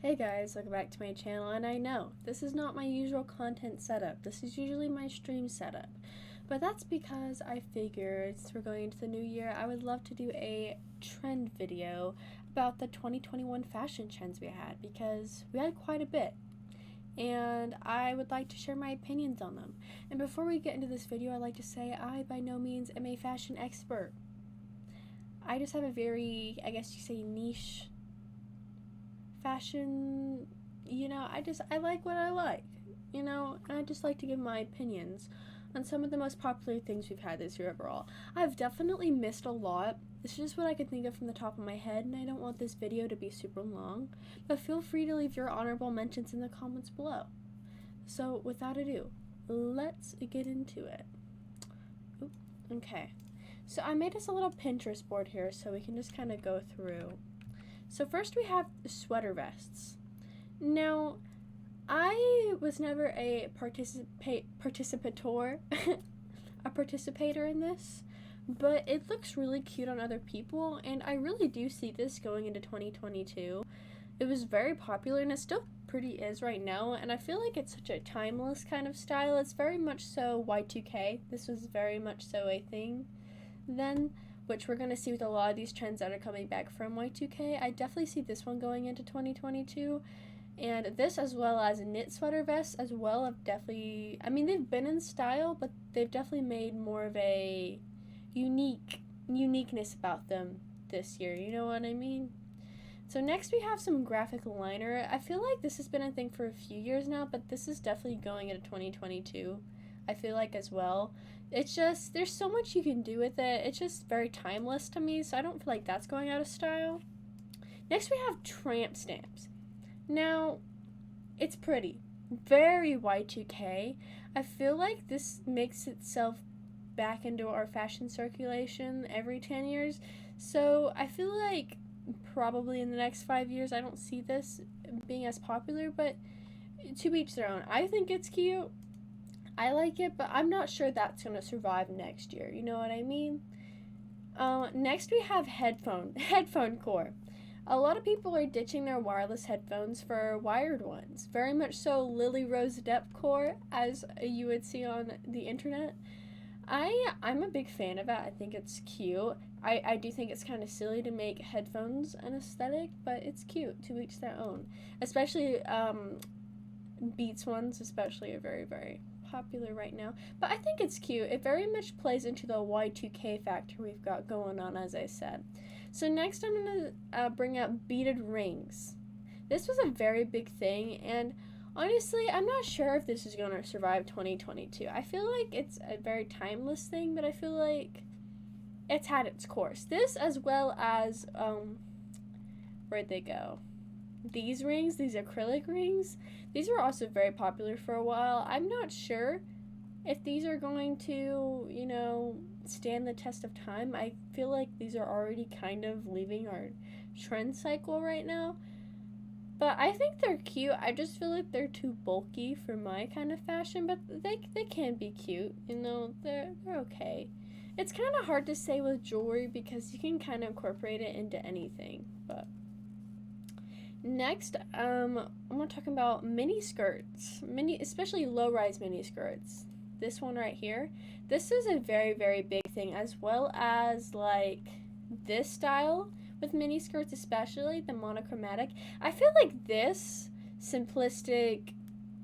Hey guys, welcome back to my channel, and I know this is not my usual content setup. This is usually my stream setup, but that's because I figured since we're going into the new year, I would love to do a trend video about the 2021 fashion trends we had, because we had quite a bit, and I would like to share my opinions on them. And before we get into this video, I'd like to say I by no means am a fashion expert. I just have a very, I guess you say, niche fashion. I like what I like, and I just like to give my opinions on some of the most popular things we've had this year overall. I've definitely missed a lot. This is just what I can think of from the top of my head, and I don't want this video to be super long, but feel free to leave your honorable mentions in the comments below. So without ado, let's get into it. Okay, so I made us a little Pinterest board here so we can just kind of go through. So first we have sweater vests. Now, I was never a participator, a participator in this, but it looks really cute on other people, and I really do see this going into 2022. It was very popular, and it still pretty is right now, and I feel like it's such a timeless kind of style. It's very much so Y2K. This was very much so a thing then, which we're going to see with a lot of these trends that are coming back from Y2K. I definitely see this one going into 2022. And this, as well as knit sweater vests, as well, have definitely, I mean, they've been in style, but they've definitely made more of a uniqueness about them this year. You know what I mean? So next we have some graphic liner. I feel like this has been a thing for a few years now, but this is definitely going into 2022. I feel like as well. It's just, there's so much you can do with it. It's just very timeless to me, so I don't feel like that's going out of style. Next we have tramp stamps. Now, it's pretty. Very Y2K. I feel like this makes itself back into our fashion circulation every 10 years. So I feel like probably in the next 5 years I don't see this being as popular, but to each their own. I think it's cute. I like it, but I'm not sure that's going to survive next year. You know what I mean? Next we have headphone core. A lot of people are ditching their wireless headphones for wired ones. Very much so Lily Rose Depp core, as you would see on the internet. I'm a big fan of it. I think it's cute. I do think it's kind of silly to make headphones an aesthetic, but it's cute, to each their own. Especially Beats ones especially are very, very popular right now. But I think it's cute. It very much plays into the Y2K factor we've got going on, as I said. So next I'm going to bring up beaded rings. This was a very big thing, and honestly, I'm not sure if this is going to survive 2022. I feel like it's a very timeless thing, but I feel like it's had its course. This, as well as, where'd they go? These rings, these acrylic rings, these were also very popular for a while. I'm not sure if these are going to, stand the test of time. I feel like these are already kind of leaving our trend cycle right now. But I think they're cute. I just feel like they're too bulky for my kind of fashion, but they can be cute. They're okay. It's kind of hard to say with jewelry because you can kind of incorporate it into anything. But next, I'm going to talk about mini skirts, especially low-rise mini skirts. This one right here. This is a very, very big thing, as well as like this style with mini skirts, especially the monochromatic. I feel like this simplistic,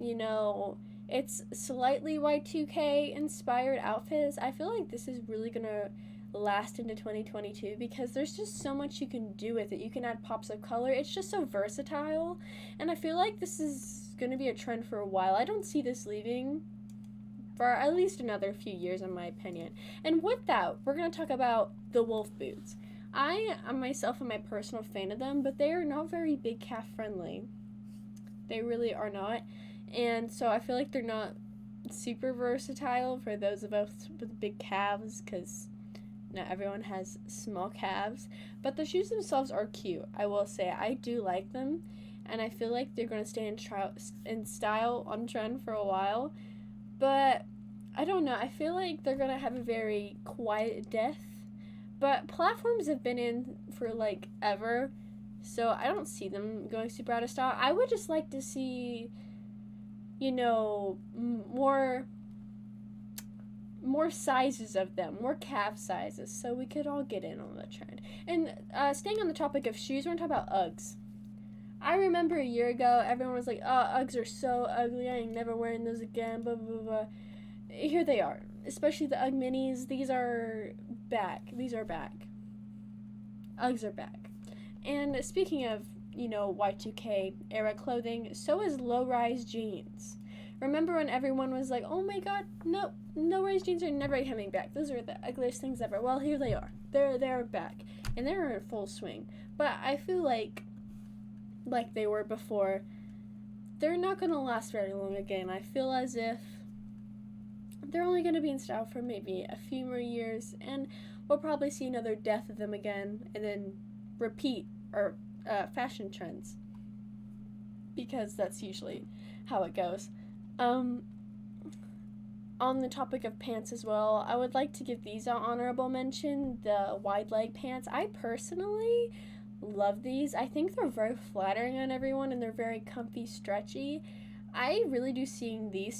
it's slightly Y2K inspired outfits. I feel like this is really gonna last into 2022 because there's just so much you can do with it. You can add pops of color. It's just so versatile, and I feel like this is going to be a trend for a while. I don't see this leaving for at least another few years, in my opinion. And with that, we're going to talk about the wolf boots. I myself am a personal fan of them, but they are not very big calf friendly. They really are not. And so I feel like they're not super versatile for those of us with big calves, because not everyone has small calves. But the shoes themselves are cute. I will say I do like them, and I feel like they're going to stay in style on trend for a while. But I don't know. I feel like they're going to have a very quiet death. But platforms have been in for like ever. So I don't see them going super out of style. I would just like to see, you know, more sizes of them, more calf sizes, so we could all get in on the trend. And staying on the topic of shoes, we're going to talk about Uggs. I remember a year ago, everyone was like, oh, Uggs are so ugly, I ain't never wearing those again, blah, blah, blah. Here they are, especially the Ugg minis. These are back. Uggs are back. And speaking of, Y2K era clothing, so is low-rise jeans. Remember when everyone was like, oh my god, no, low-rise jeans are never coming back. Those are the ugliest things ever. Well, here they are. They're back. And they're in full swing. But I feel like they were before, they're not going to last very long again. I feel as if they're only going to be in style for maybe a few more years, and we'll probably see another death of them again, and then repeat our fashion trends, because that's usually how it goes. On the topic of pants as well, I would like to give these an honorable mention, the wide leg pants. I personally love these. I think they're very flattering on everyone, and they're very comfy, stretchy. I really do see these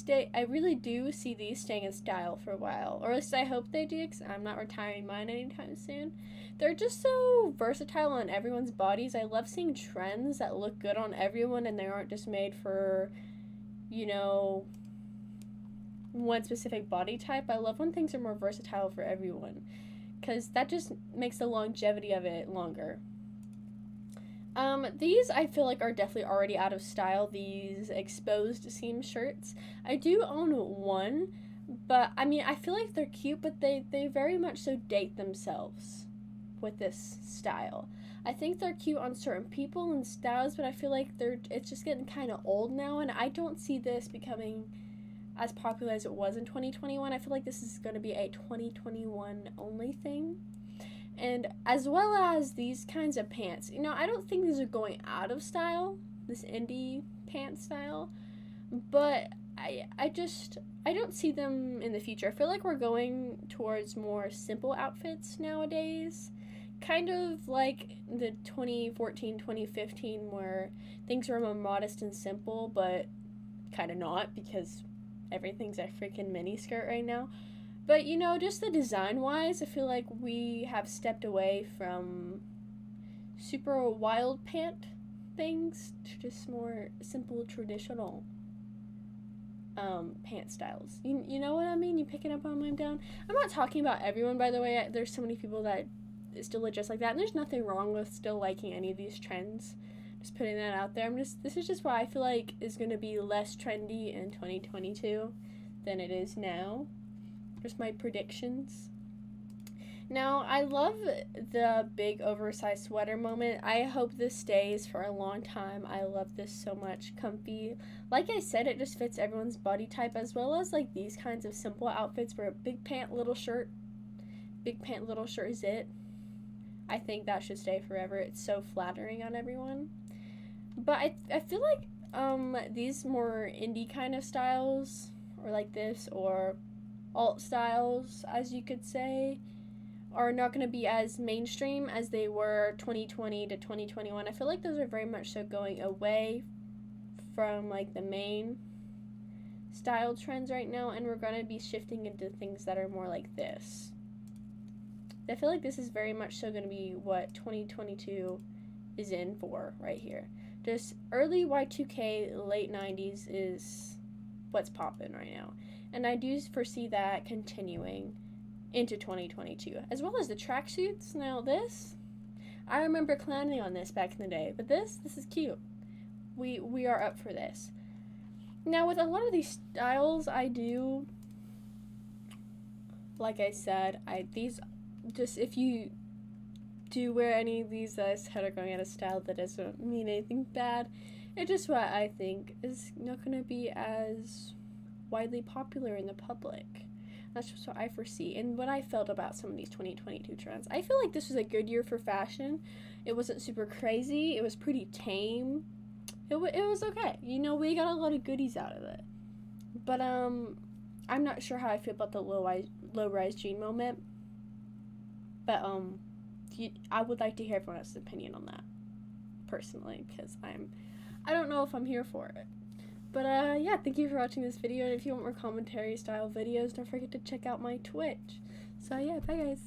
staying in style for a while, or at least I hope they do, because I'm not retiring mine anytime soon. They're just so versatile on everyone's bodies. I love seeing trends that look good on everyone, and they aren't just made for, one specific body type. I love when things are more versatile for everyone, because that just makes the longevity of it longer. These I feel like are definitely already out of style, these exposed seam shirts. I do own one, but I feel like they're cute, but they very much so date themselves with this style. I think they're cute on certain people and styles, but I feel like it's just getting kind of old now, and I don't see this becoming as popular as it was in 2021. I feel like this is going to be a 2021 only thing. And as well as these kinds of pants, I don't think these are going out of style, this indie pant style, but I don't see them in the future. I feel like we're going towards more simple outfits nowadays, kind of like the 2014, 2015, where things were more modest and simple, but kind of not, because everything's a freaking mini skirt right now. But, just the design-wise, I feel like we have stepped away from super wild pant things to just more simple, traditional pant styles. You know what I mean? You picking up on what I'm down? I'm not talking about everyone, by the way. There's so many people that still look just like that, and there's nothing wrong with still liking any of these trends. Just putting that out there. This is just why I feel like is going to be less trendy in 2022 than it is now. Just my predictions. Now, I love the big oversized sweater moment. I hope this stays for a long time. I love this so much. Comfy. Like I said, it just fits everyone's body type, as well as like these kinds of simple outfits where big pant, little shirt is it. I think that should stay forever. It's so flattering on everyone. But I feel like these more indie kind of styles, or like this, or alt styles, as you could say, are not going to be as mainstream as they were 2020 to 2021. I feel like those are very much so going away from like the main style trends right now, and we're going to be shifting into things that are more like this. I feel like this is very much so going to be what 2022 is in for right here. Just early Y2K, late 90s is what's popping right now. And I do foresee that continuing into 2022, as well as the tracksuits. Now I remember clowning on this back in the day, but this is cute. We are up for this. Now, with a lot of these styles, I do, like I said, if you do wear any of these that are going out of style, that doesn't mean anything bad. It's just what I think is not going to be as widely popular in the public. That's just what I foresee and what I felt about some of these 2022 trends. I feel like this was a good year for fashion. It wasn't super crazy. It was pretty tame. It was okay. We got a lot of goodies out of it. But I'm not sure how I feel about the low-rise jean moment. But I would like to hear everyone else's opinion on that. personally, because I don't know if I'm here for it. But yeah, thank you for watching this video, and if you want more commentary style videos, don't forget to check out my Twitch. So yeah, bye guys.